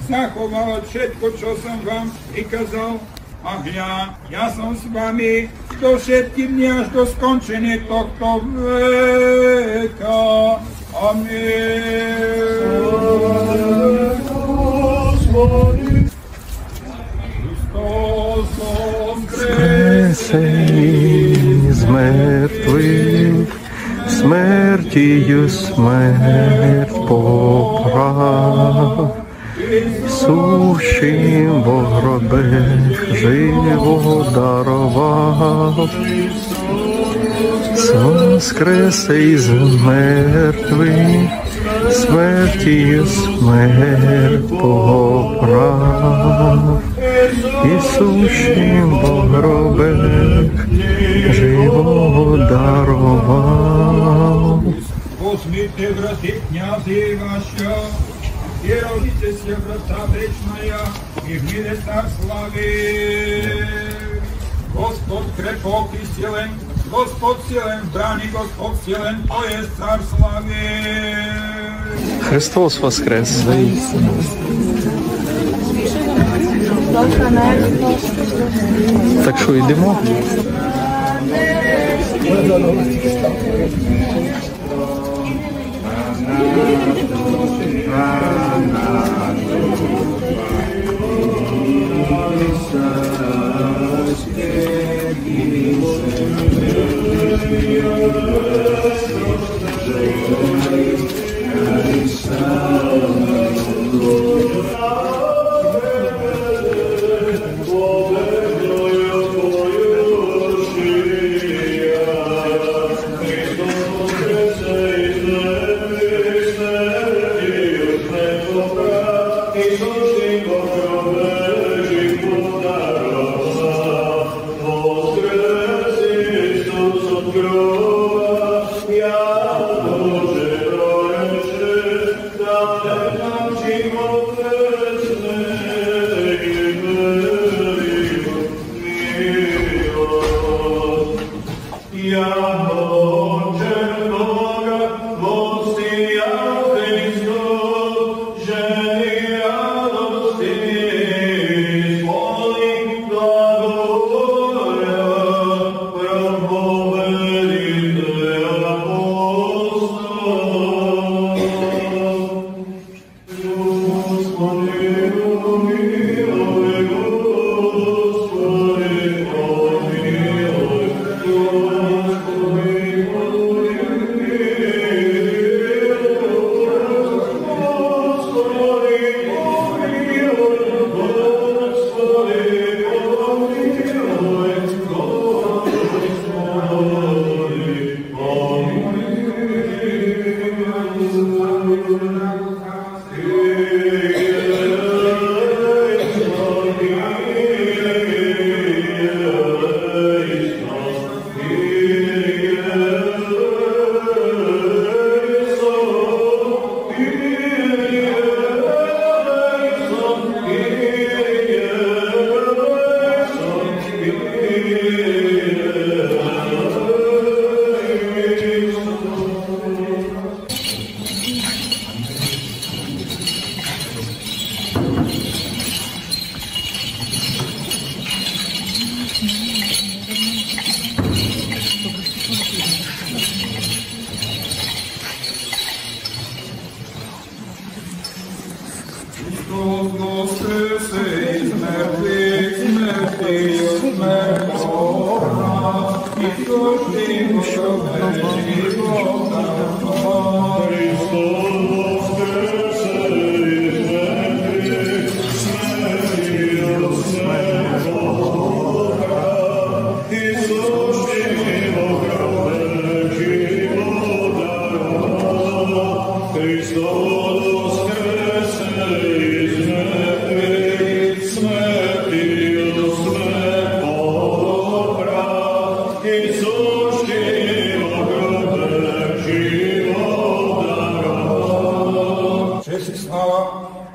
Zachovalo všetko, čo som vám prikázal. A hľa, ja som s vami do všetkých dní až do skončenia tohto veka. Amen. Hristos vzkresený z mŕtvych, smrtiju smrt poprав. Сущим во гробе живо даровав, воскресе із мертвих, смертію смерть поправ, і сущим во гробе живо даровав. Возьмите, брати, князи ваша, и родитесь, врата вечная, и в мире царь славы. Господь крепок и силен, Господь силен в брани, Господь силен, то есть царь славы. Христос воскрес! Так що, йдемо? Христос воскресе!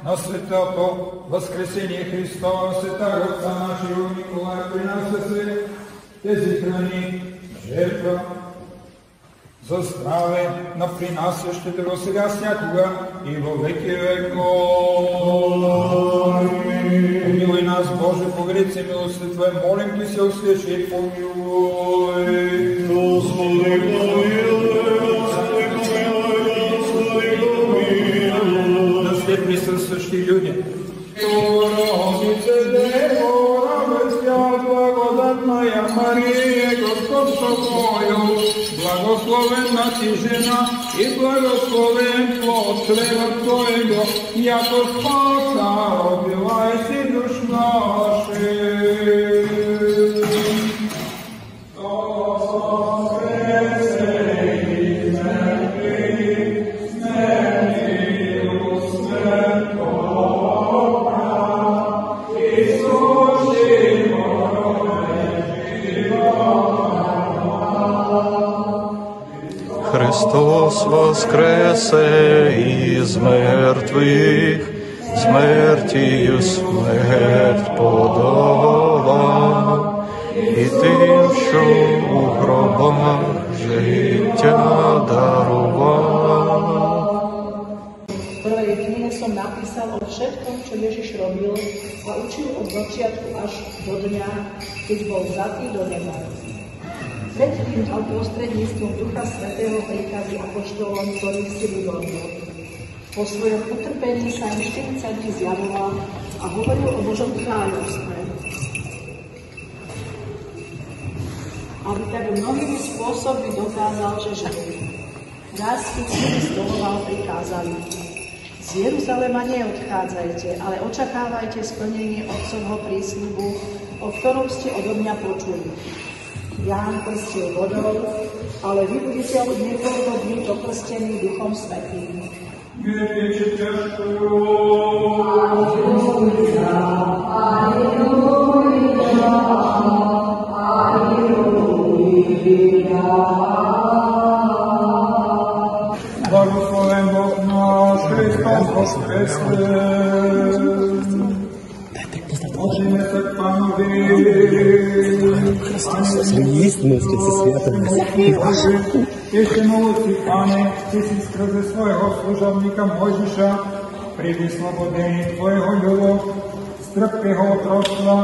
na svetoto воскресение Христова, святого Отца нашего Николая, при нас все тези храни, жертва, за здраве на принасящите го сега всякога и во веки веков. Помилуй нас, Боже, по греци милости Твоя, молим Ти се, услыши и помилуй. Господи, да сте присъстващи люди. Родице Дево, радостя, благодатная Мария, Господ с Тобою, благословенна Ти жена и благословен плод чрева Твоего, яко спаса родила си душ наших. Христос воскресе из мертвых, смертью смерть подолав, і тим, що у гробах життя дарував. V prvej knihe som napísal o všetkom, čo Ježiš robil a učil od začiatku až do dňa, keď bol vzatý do neba. Predtým dal prostredníctvom Ducha Svätého príkazy apoštolom, ktorých si vyvolil. Po svojom utrpení sa im 40 dní zjavoval a hovoril o Božom kráľovstve. Aby tak mnohými spôsobmi dokázal, že žije. Raz, keď s nimi stoloval, prikázali: z Jeruzalema neodchádzajte, ale očakávajte splnenie Otcovho prísľubu, o ktorom ste odo mňa počuli. Ján krstil vodou, ale vy budete od niekoľko dní pokrstení Duchom Svätým. Благословен Бог наш, Христос воскресе. Молíme sa k Pánovi. Истинности со святым. Ešte milujúci Pane, Ty si skrze svojho služobníka Mojžiša pri vyslobodení Tvojho ľudu z trpkého otroctva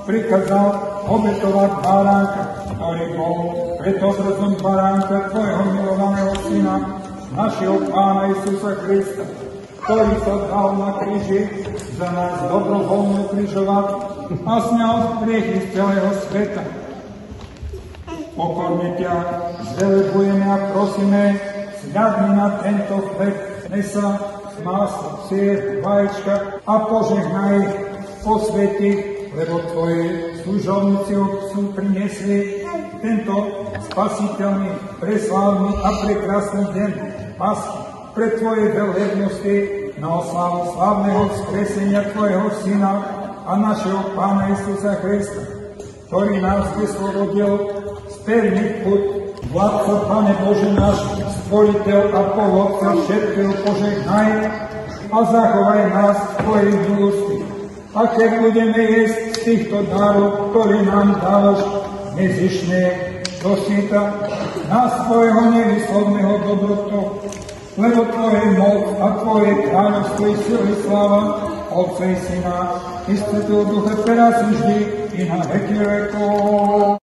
prikázal obetovať baránka, ktorý bol pred obrazom baránka Tvojho milovaného Syna, našeho Pána Isusa Krista, ktorý sa dal na kríži za nás dobrovoľne križovať a sňal hriechy z celého sveta. Pokorne ťa velebujeme a prosíme, zľadni na tento chleb, mesa, maslo, syr, vajíčka a požehnaj ich, posväti, lebo Tvoji služobníci sú priniesli tento spasiteľný, preslávny a prekrásny deň Pasky pre Tvoje velebnosti na oslavu slávneho vzkresenia Tvojho Syna a našeho Pána Isusa Krista, ktorý nás vyslobodil z pevných put. Vládca, Pane Bože náš, stvoriteľ a pôvodca všetkého, požehnaj a zachovaj nás v Tvojej milosti. A keď budeme jesť z týchto dárov, ktorý nám dávaš, nezišne do sveta nás Tvojho nevyslovného dobrotou, lebo Tvoje moc a Tvoje kráľovstvo i sily sláva, Otca i Syna i Svätého Ducha, teraz i vždy i na veky vekov.